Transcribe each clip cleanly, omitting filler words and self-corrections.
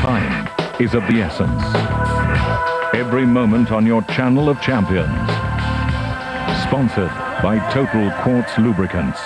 Time is of the essence. Every moment on your channel of champions. Sponsored by Total Quartz Lubricants.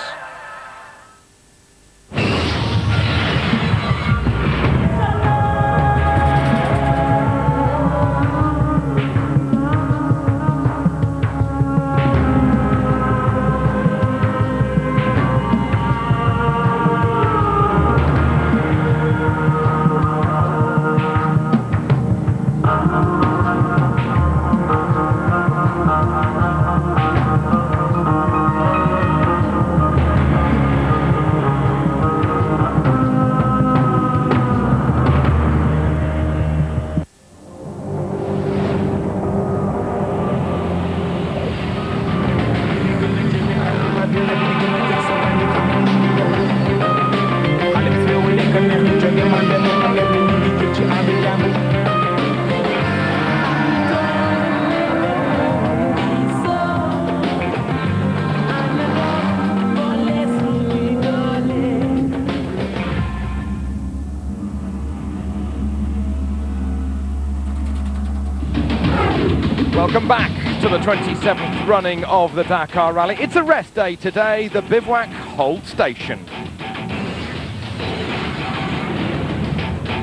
Welcome back to the 27th running of the Dakar Rally. It's a rest day today, the bivouac hold station.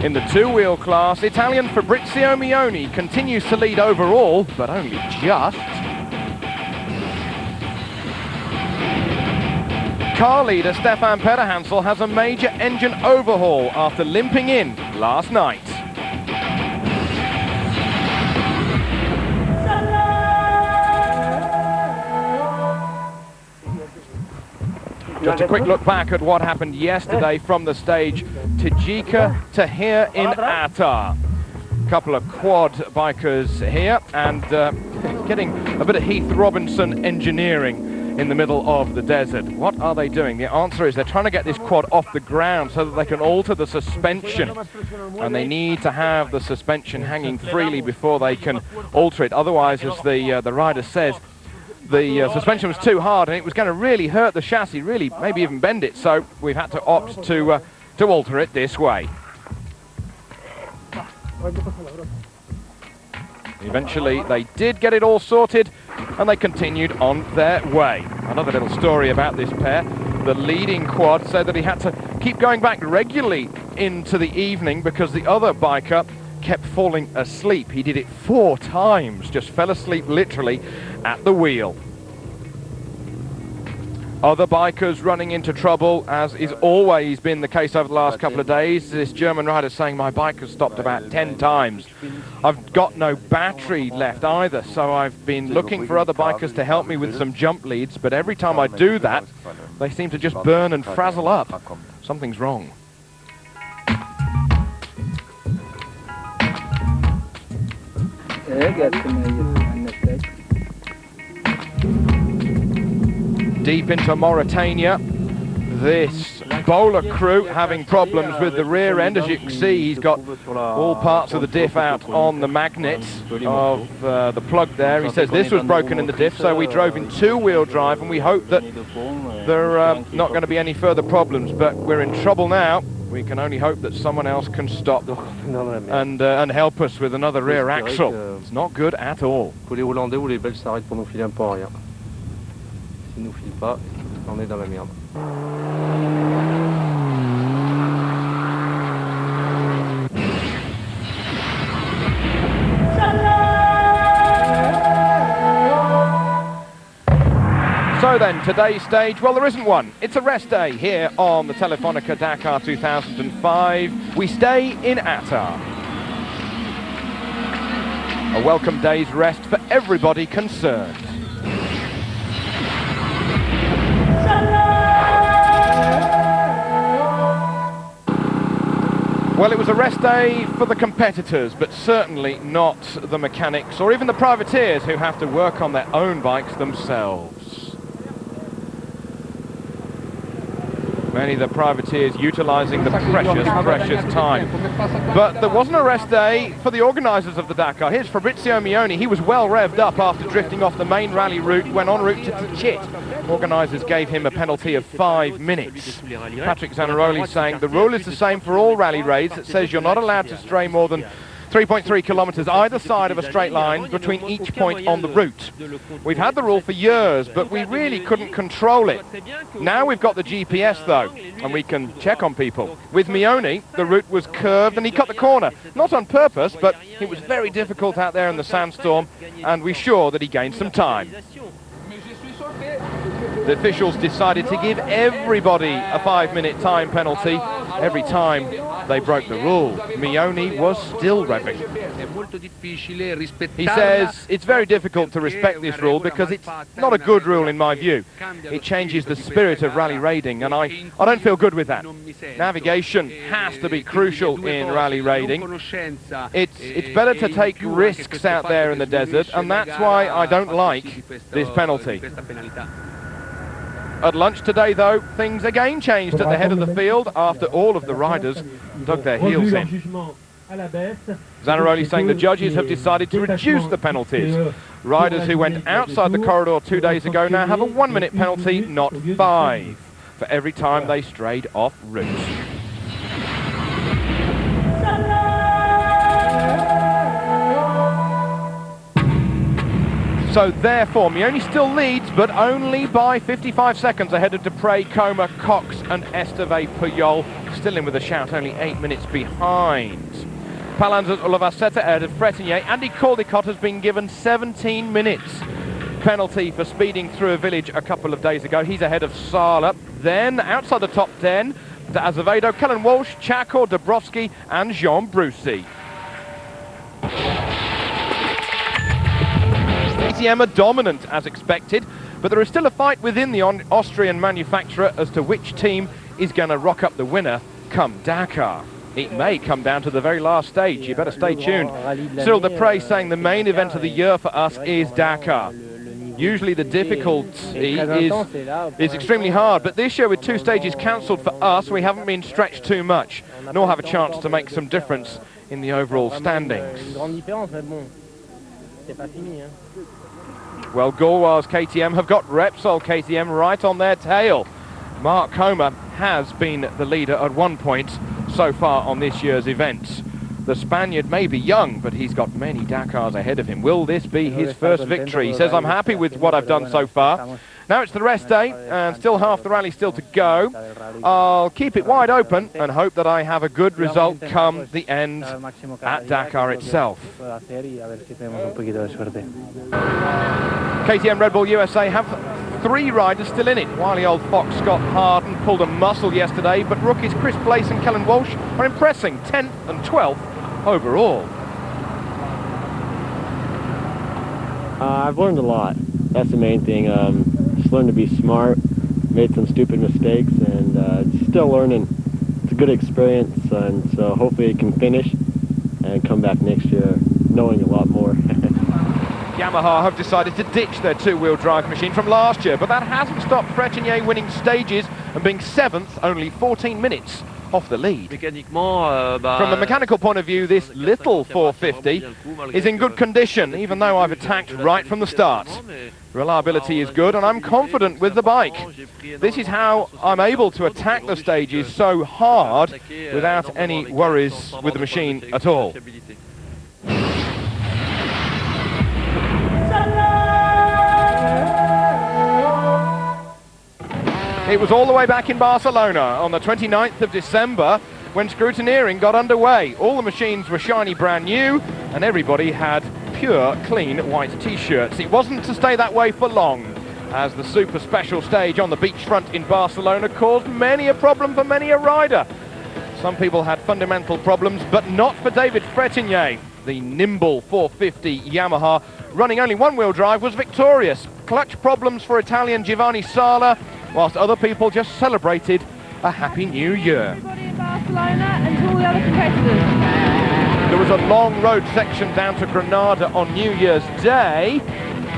In the two-wheel class, Italian Fabrizio Mioni continues to lead overall, but only just. Car leader Stefan Pederhansel has a major engine overhaul after limping in last night. Just a quick look back at what happened yesterday from the stage Tajika to here in Attar. A couple of quad bikers here and getting a bit of Heath Robinson engineering in the middle of the desert. What are they doing? The answer is they're trying to get this quad off the ground so that they can alter the suspension. And they need to have the suspension hanging freely before they can alter it. Otherwise, as the rider says, the suspension was too hard and it was going to really hurt the chassis, really maybe even bend it, so we've had to opt to alter it this way. Eventually they did get it all sorted and they continued on their way. Another little story about this pair. The leading quad said that he had to keep going back regularly into the evening because the other biker kept falling asleep. He did it 4 times, just fell asleep literally at the wheel. Other bikers running into trouble, as is always been the case over the last couple of days. This German rider saying, my bike has stopped about 10 times. I've got no battery left either, so I've been looking for other bikers to help me with some jump leads, but every time I do that, they seem to just burn and frazzle up. Something's wrong. Deep into Mauritania, this bowler crew having problems with the rear end. As you can see, he's got all parts of the diff out on the magnet of the plug there. He says this was broken in the diff, so we drove in two-wheel drive and we hope that there are not going to be any further problems, but we're in trouble now. We can only hope that someone else can stop and help us with another rear axle. It's not good at all. Pour les Hollandais ou les Belges s'arrêtent pour nous filer un peu arrière. S'ils nous filent pas, on est dans la merde. So then, today's stage, well, there isn't one. It's a rest day here on the Telefonica Dakar 2005. We stay in Attar. A welcome day's rest for everybody concerned. Well, it was a rest day for the competitors, but certainly not the mechanics or even the privateers who have to work on their own bikes themselves. Many of the privateers utilising the precious time. But there wasn't a rest day for the organisers of the Dakar. Here's Fabrizio Mioni. He was well revved up after drifting off the main rally route, went en route to Chit. Organisers gave him a penalty of 5 minutes. Patrick Zanaroli saying the rule is the same for all rally raids. It says you're not allowed to stray more than 3.3 kilometres either side of a straight line between each point on the route. We've had the rule for years, but we really couldn't control it. Now we've got the GPS though, and we can check on people. With Mioni, the route was curved and he cut the corner. Not on purpose, but it was very difficult out there in the sandstorm, and we're sure that he gained some time. The officials decided to give everybody a 5-minute time penalty every time they broke the rule. Mioni was still revving. He says it's very difficult to respect this rule because it's not a good rule in my view. It changes the spirit of rally raiding, and I don't feel good with that. Navigation has to be crucial in rally raiding. It's better to take risks out there in the desert, and that's why I don't like this penalty. At lunch today, though, things again changed at the head of the field after all of the riders dug their heels in. Zanaroli saying the judges have decided to reduce the penalties. Riders who went outside the corridor 2 days ago now have a 1-minute penalty, not 5, for every time they strayed off route. So therefore, Mioni still leads, but only by 55 seconds ahead of Dupre, Coma, Cox and Esteve Puyol. Still in with a shout, only 8 minutes behind. Palans Olavaceta ahead of Frétigné. Andy Caldicott has been given 17 minutes penalty for speeding through a village a couple of days ago. He's ahead of Sala. Then, outside the top 10, to Azevedo, Kellen Walsh, Chako, Dabrowski and Jean Brucy. KTM are dominant as expected, but there is still a fight within the Austrian manufacturer as to which team is going to rock up the winner come Dakar. It may come down to the very last stage. You better stay tuned. Cyril Dupre saying the main event of the year for us is Dakar. Usually the difficulty is extremely hard, but this year with 2 stages cancelled for us, we haven't been stretched too much, nor have a chance to make some difference in the overall standings. Well, Gauloi's KTM have got Repsol KTM right on their tail. Mark Coma has been the leader at 1 point so far on this year's event. The Spaniard may be young, but he's got many Dakars ahead of him. Will this be his first victory? He says, I'm happy with what I've done so far. Now it's the rest day, and still half the rally still to go. I'll keep it wide open and hope that I have a good result come the end at Dakar itself. KTM Red Bull USA have 3 riders still in it. Wily old fox Scott Harden pulled a muscle yesterday, but rookies Chris Blaise and Kellen Walsh are impressing, 10th and 12th overall. I've learned a lot. That's the main thing. Just learned to be smart, made some stupid mistakes, and still learning. It's a good experience, and so hopefully I can finish and come back next year knowing a lot more. Yamaha have decided to ditch their 2-wheel drive machine from last year, but that hasn't stopped Frétigné winning stages and being 7th, only 14 minutes off the lead. From a mechanical point of view, this little 450 is in good condition, even though I've attacked right from the start. Reliability is good, and I'm confident with the bike. This is how I'm able to attack the stages so hard without any worries with the machine at all. It was all the way back in Barcelona on the 29th of December when scrutineering got underway. All the machines were shiny brand new and everybody had pure, clean white t-shirts. It wasn't to stay that way for long, as the super special stage on the beachfront in Barcelona caused many a problem for many a rider. Some people had fundamental problems, but not for David Frétigné. The nimble 450 Yamaha, running only 1-wheel drive, was victorious. Clutch problems for Italian Giovanni Sala, whilst other people just celebrated a happy new year. Everybody in Barcelona and to all the other competitors. There was a long road section down to Granada on New Year's Day.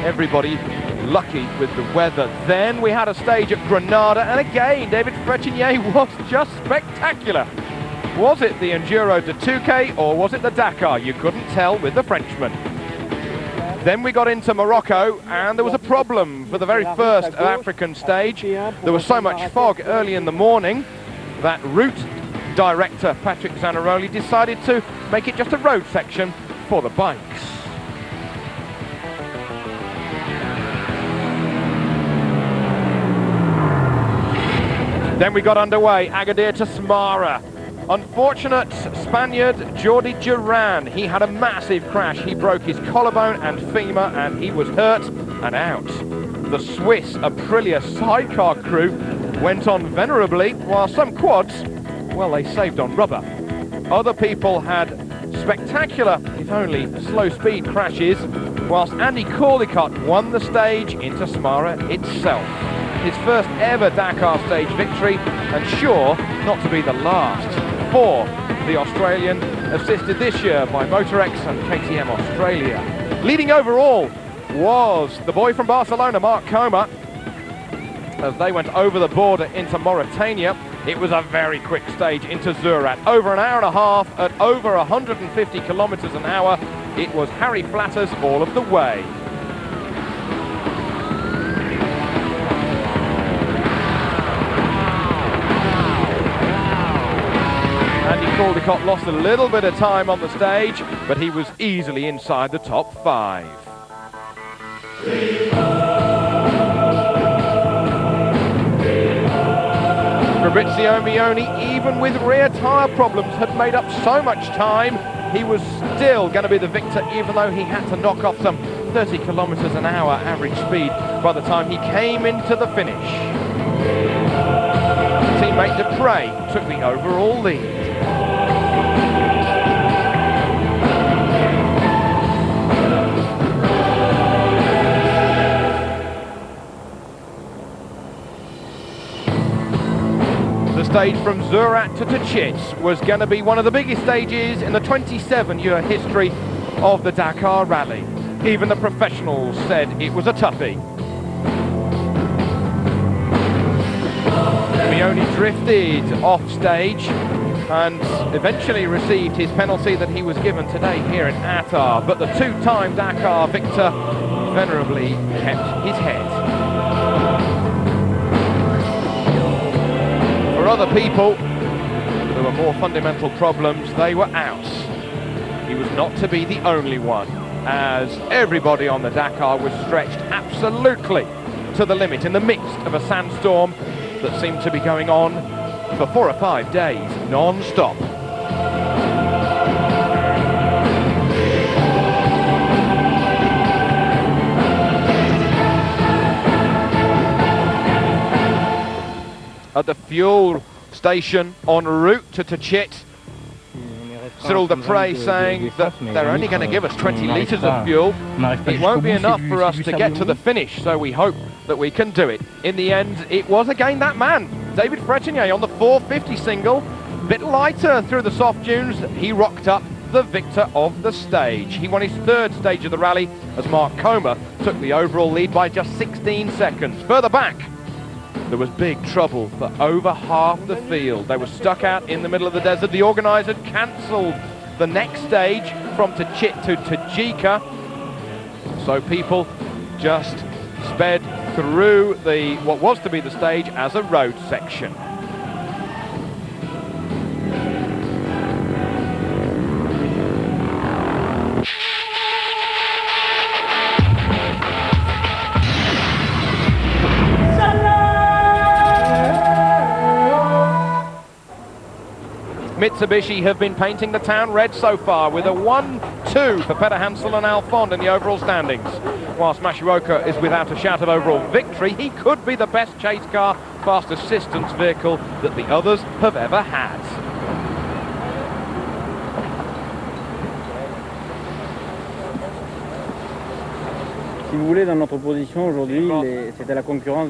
Everybody lucky with the weather. Then we had a stage at Granada, and again David Frétigné was just spectacular. Was it the Enduro de Touquet or was it the Dakar? You couldn't tell with the Frenchman. Then we got into Morocco, and there was a problem for the very first African stage. There was so much fog early in the morning that route director Patrick Zanaroli decided to make it just a road section for the bikes. Then we got underway, Agadir to Smara. Unfortunate Spaniard Jordi Duran, he had a massive crash. He broke his collarbone and femur and he was hurt and out. The Swiss Aprilia sidecar crew went on venerably, while some quads, well, they saved on rubber. Other people had spectacular, if only slow speed crashes, whilst Andy Caldicott won the stage into Smara itself. His first ever Dakar stage victory, and sure not to be the last for the Australian, assisted this year by Motorex and KTM Australia. Leading overall was the boy from Barcelona, Mark Coma, as they went over the border into Mauritania. It was a very quick stage into Zurat. Over an hour and a half at over 150 kilometers an hour. It was Harry Flatters all of the way. Andy Caldicott lost a little bit of time on the stage, but he was easily inside the top 5. Fabrizio Mioni, even with rear tyre problems, had made up so much time. He was still going to be the victor, even though he had to knock off some 30 kilometers an hour average speed by the time he came into the finish. Teammate Dupre took the overall lead. The stage from Zurat to Tchit was going to be one of the biggest stages in the 27-year history of the Dakar Rally. Even the professionals said it was a toughie. Mioni drifted off stage and eventually received his penalty that he was given today here in Attar, but the two-time Dakar victor venerably kept his head. For other people, there were more fundamental problems. They were out. He was not to be the only one, as everybody on the Dakar was stretched absolutely to the limit in the midst of a sandstorm that seemed to be going on for 4 or 5 days non-stop. At the fuel station en route to Tchit, Cyril Dupre saying that they're only going to give us 20 litres of fuel. It won't be enough for us to get to the finish, so we hope that we can do it. In the end, it was again that man, David Fretinier, on the 450 single. Bit lighter through the soft dunes, he rocked up the victor of the stage. He won his 3rd stage of the rally as Mark Coma took the overall lead by just 16 seconds. Further back, there was big trouble for over half the field. They were stuck out in the middle of the desert. The organiser cancelled the next stage from Tchit to Tajika, so people just sped through what was to be the stage as a road section. Mitsubishi have been painting the town red so far, with a 1-2 for Peter Hansel and Alfond in the overall standings. Whilst Mashioka is without a shout of overall victory, he could be the best chase car, fast assistance vehicle that the others have ever had.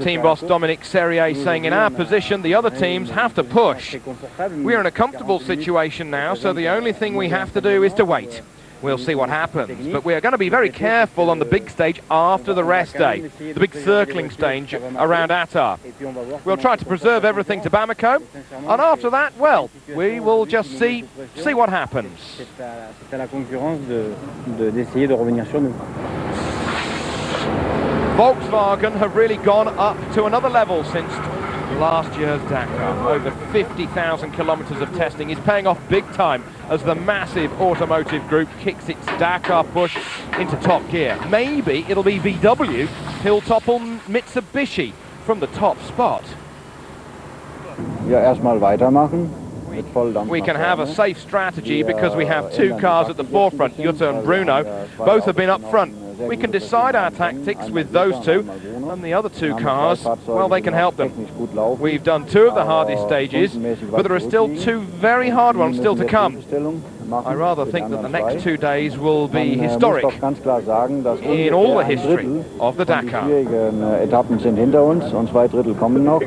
Team boss Dominic Serrier saying, in our position, the other teams have to push. We're in a comfortable situation now, so the only thing we have to do is to wait. We'll see what happens, but we're going to be very careful on the big stage after the rest day, the big circling stage around Attar. We'll try to preserve everything to Bamako, and after that, well, we will just see what happens. Volkswagen have really gone up to another level since last year's Dakar. Over 50,000 kilometres of testing is paying off big time as the massive automotive group kicks its Dakar push into top gear. Maybe it'll be VW who'll topple Mitsubishi from the top spot. Ja, erstmal weitermachen. We can have a safe strategy because we have two cars at the forefront, Jutta and Bruno. Both have been up front. We can decide our tactics with those two, and the other two cars, well, they can help them. We've done two of the hardest stages, but there are still two very hard ones still to come. I rather think that the next 2 days will be historic in all the history of the Dakar. Etappen sind hinter uns und 2 Drittel kommen noch.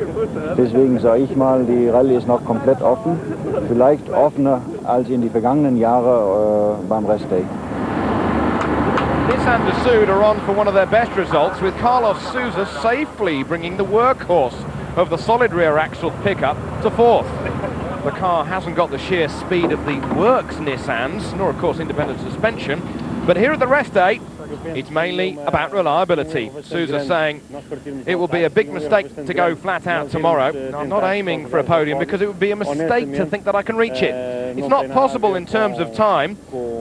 Deswegen sage ich mal, die Rallye ist noch komplett offen. Vielleicht offener als in die vergangenen Jahre beim Restday. Nissan de Soud are on for one of their best results, with Carlos Souza safely bringing the workhorse of the solid rear axle pickup to 4th. The car hasn't got the sheer speed of the works Nissans, nor of course independent suspension, but here at the rest day, it's mainly about reliability. Souza saying it will be a big mistake to go flat out tomorrow. I'm not aiming for a podium because it would be a mistake to think that I can reach it. It's not possible in terms of time.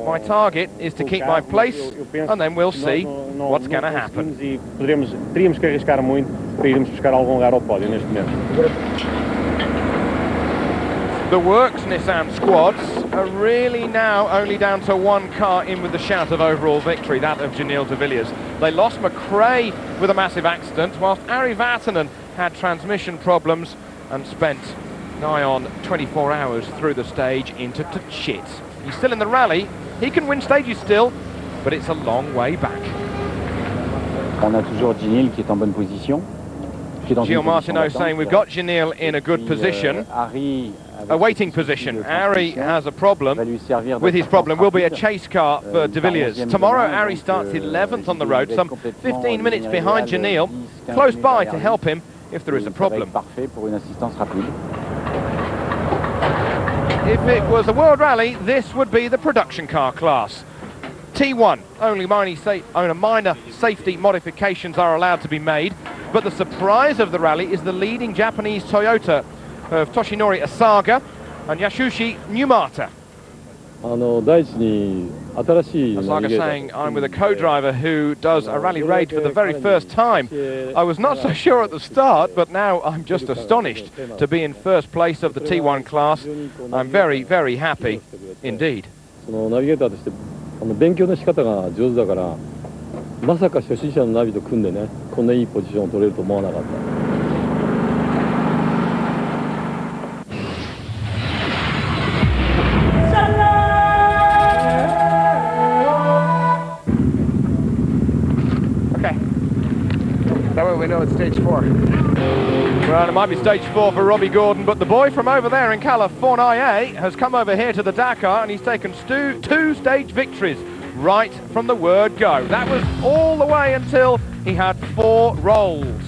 My target is to keep my place, and then we'll see what's going to happen. Teríamos que arriscar muito para irmos buscar algum lugar ao pódio neste momento. The Works Nissan squads are really now only down to one car in with the shout of overall victory, that of Janil de Villiers. They lost McRae with a massive accident, whilst Ari Vatanen had transmission problems and spent nigh on 24 hours through the stage into shit. He's still in the rally, he can win stages still, but it's a long way back. On a toujours Janil qui est en bonne position. Gilles Martineau saying we've got Janil in a good position, a waiting position. Ari has a problem. With his problem will be a chase car for de Villiers. Tomorrow Ari starts 11th on the road, some 15 minutes behind Janil, close by to help him if there is a problem. If it was a World Rally, this would be the production car class. T1, only minor safety modifications are allowed to be made, but the surprise of the rally is the leading Japanese Toyota of Toshinori Asaga and Yasushi Numata. Asaga saying, I'm with a co-driver who does a rally raid for the very first time. I was not so sure at the start, but now I'm just astonished to be in first place of the T1 class. I'm very, very happy indeed. 勉強の仕方が上手だから、まさか初心者のナビと組んでね、こんないいポジションを取れると思わなかった。Okay. That way we know it's stage 4. Well, it might be stage 4 for Robbie Gordon, but the boy from over there in California has come over here to the Dakar and he's taken 2 stage victories right from the word go. That was all the way until he had 4 rolls.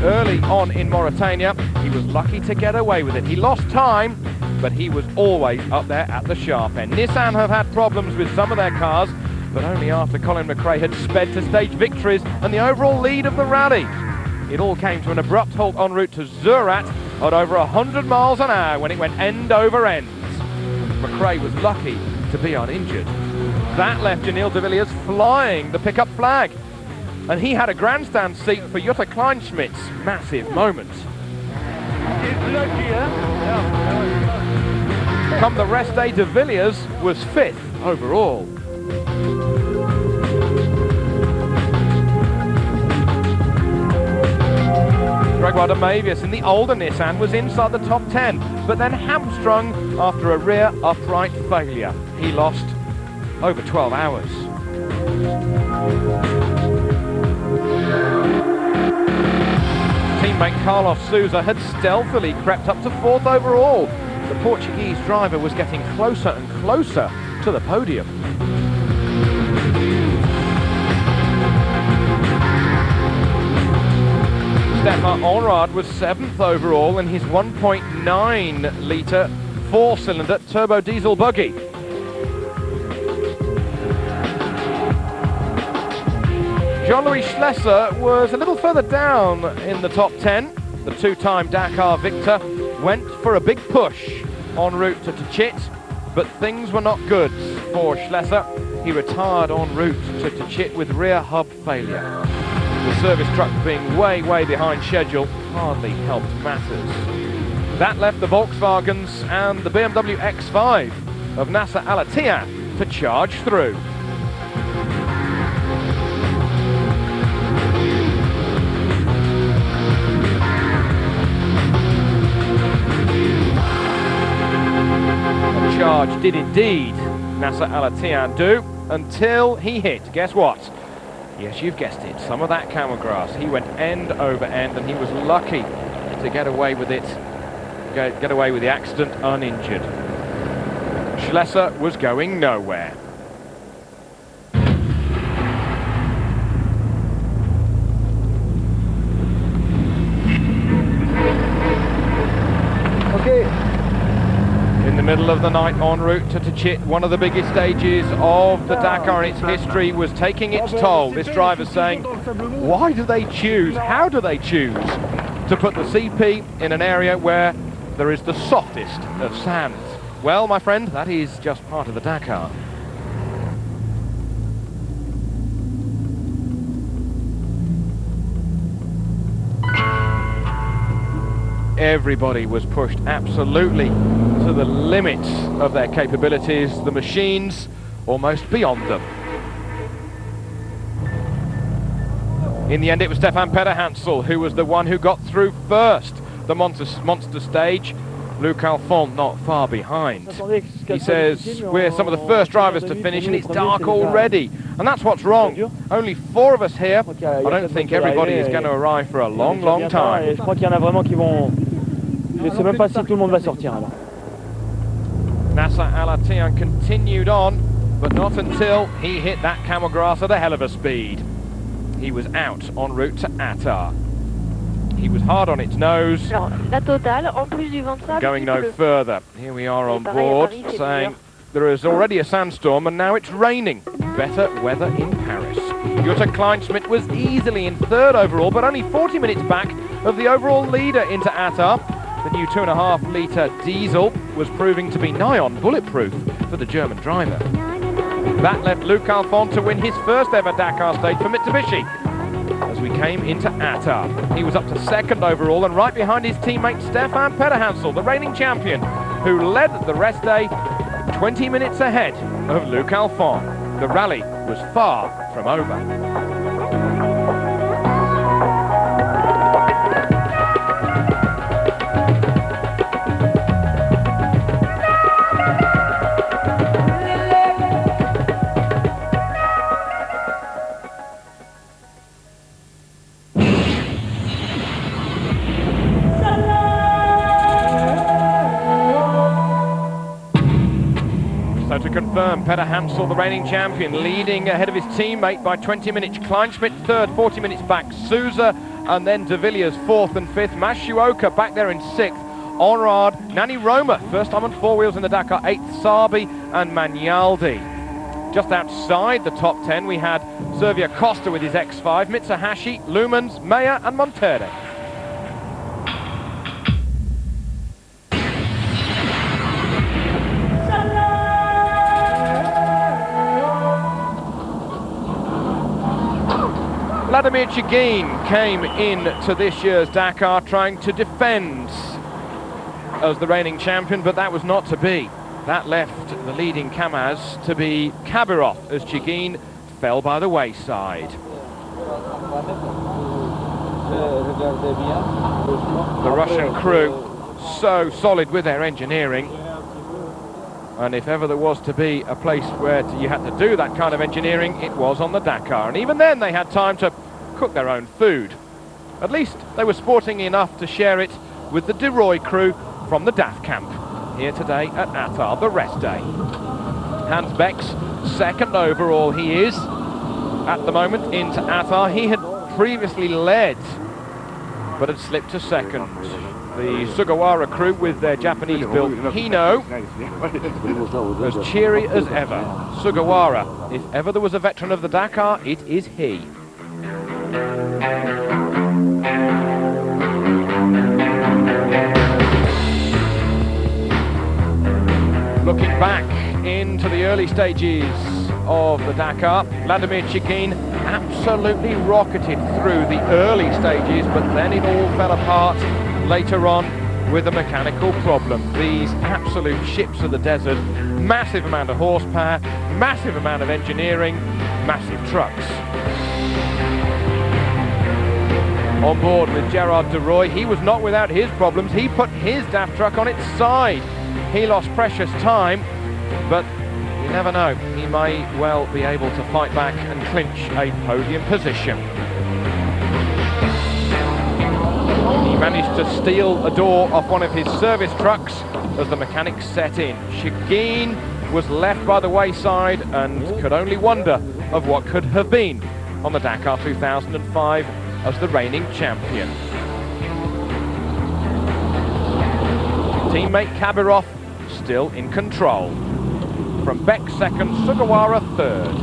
Early on in Mauritania, he was lucky to get away with it. He lost time, but he was always up there at the sharp end. Nissan have had problems with some of their cars, but only after Colin McRae had sped to stage victories and the overall lead of the rally. It all came to an abrupt halt en route to Zurat at over 100 miles an hour when it went end over end. McRae was lucky to be uninjured. That left Janil de Villiers flying the pickup flag. And he had a grandstand seat for Jutta Kleinschmidt's massive moment. Come the rest day, de Villiers was 5th overall. Gregoire de Mavius in the older Nissan was inside the top 10, but then hamstrung after a rear upright failure. He lost over 12 hours. Teammate Carlos Souza had stealthily crept up to 4th overall. The Portuguese driver was getting closer and closer to the podium. Stefan Onrad was 7th overall in his 1.9-litre 4-cylinder turbo diesel buggy. Jean-Louis Schlesser was a little further down in the top 10. The two-time Dakar victor went for a big push en route to Tchit, but things were not good for Schlesser. He retired en route to Tchit with rear hub failure. The service truck being way behind schedule hardly helped matters. That left the Volkswagens and the BMW X5 of Nasser Al-Attiyah to charge through. The charge did indeed Nasser Al-Attiyah do until he hit, guess what? Yes, you've guessed it, some of that camel grass. He went end over end and he was lucky to get away with it, get away with the accident uninjured. Schlesser was going nowhere. In the middle of the night en route to Tchit, one of the biggest stages of the Dakar in its history was taking its toll. This driver saying, why do they choose, how do they choose to put the CP in an area where there is the softest of sands? Well, my friend, that is just part of the Dakar. Everybody was pushed absolutely to the limits of their capabilities, the machines almost beyond them. In the end, it was Stefan Pederhansel who was the one who got through first the monster stage. Luc Alphonse not far behind. He says we're some of the first drivers to finish and it's dark already. And that's what's wrong. Only 4 of us here. I don't think everybody is going to arrive for a long time. Nasser Al-Attiyah continued on, but not until he hit that camel grass at a hell of a speed. He was out en route to Attar. He was hard on its nose. Going no further. Here we are on board saying there is already a sandstorm and now it's raining. Better weather in Paris. Jutta Kleinschmidt was easily in 3rd overall, but only 40 minutes back of the overall leader into Attar. The new 2.5-litre diesel was proving to be nigh on bulletproof for the German driver. That left Luc Alphonse to win his first ever Dakar stage for Mitsubishi. As we came into Attar, he was up to 2nd overall and right behind his teammate Stefan Pederhansel, the reigning champion, who led the rest day 20 minutes ahead of Luc Alphonse. The rally was far from over. To confirm, Pederhansel, the reigning champion, leading ahead of his teammate by 20 minutes. Kleinschmidt 3rd, 40 minutes back. Souza and then De Villiers 4th and 5th. Masuoka back there in 6th. Onrad, Nani Roma, first time on 4 wheels in the Dakar, 8th. Sabi and Magnaldi. Just outside the top 10 we had Servia Costa with his X5, Mitsuhashi, Lumens, Meyer and Montere. Vladimir Chigin came in to this year's Dakar trying to defend as the reigning champion, but that was not to be. That left the leading Kamaz to be Kabirov as Chigin fell by the wayside. The Russian crew so solid with their engineering, and if ever there was to be a place where you had to do that kind of engineering, it was on the Dakar. And even then they had time to cook their own food. At least they were sporting enough to share it with the De Roy crew from the DAF camp here today at Attar, the rest day. Hans Beck's 2nd overall he is at the moment into Attar. He had previously led but had slipped to 2nd. The Sugawara crew with their Japanese-built Hino as cheery as ever. Sugawara, if ever there was a veteran of the Dakar, it is he. Looking back into the early stages of the Dakar, Vladimir Chigin absolutely rocketed through the early stages, but then it all fell apart later on with a mechanical problem. These absolute ships of the desert, massive amount of horsepower, massive amount of engineering, massive trucks. On board with Gerard de Roy, he was not without his problems. He put his DAF truck on its side. He lost precious time, but you never know. He may well be able to fight back and clinch a podium position. He managed to steal a door off one of his service trucks as the mechanics set in. Chigin was left by the wayside and could only wonder of what could have been on the Dakar 2005 as the reigning champion. Teammate Kabirov still in control. From Beck second, Sugawara third.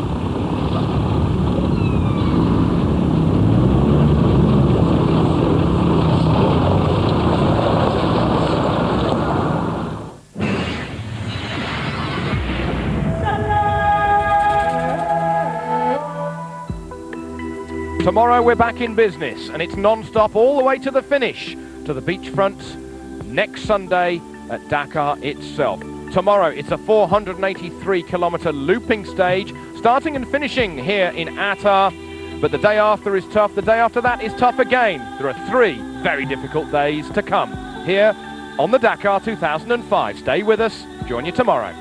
Tomorrow we're back in business, and it's non-stop all the way to the finish, to the beachfront next Sunday at Dakar itself. Tomorrow it's a 483-kilometre looping stage, starting and finishing here in Attar, but the day after is tough, the day after that is tough again. There are 3 very difficult days to come here on the Dakar 2005. Stay with us, join you tomorrow.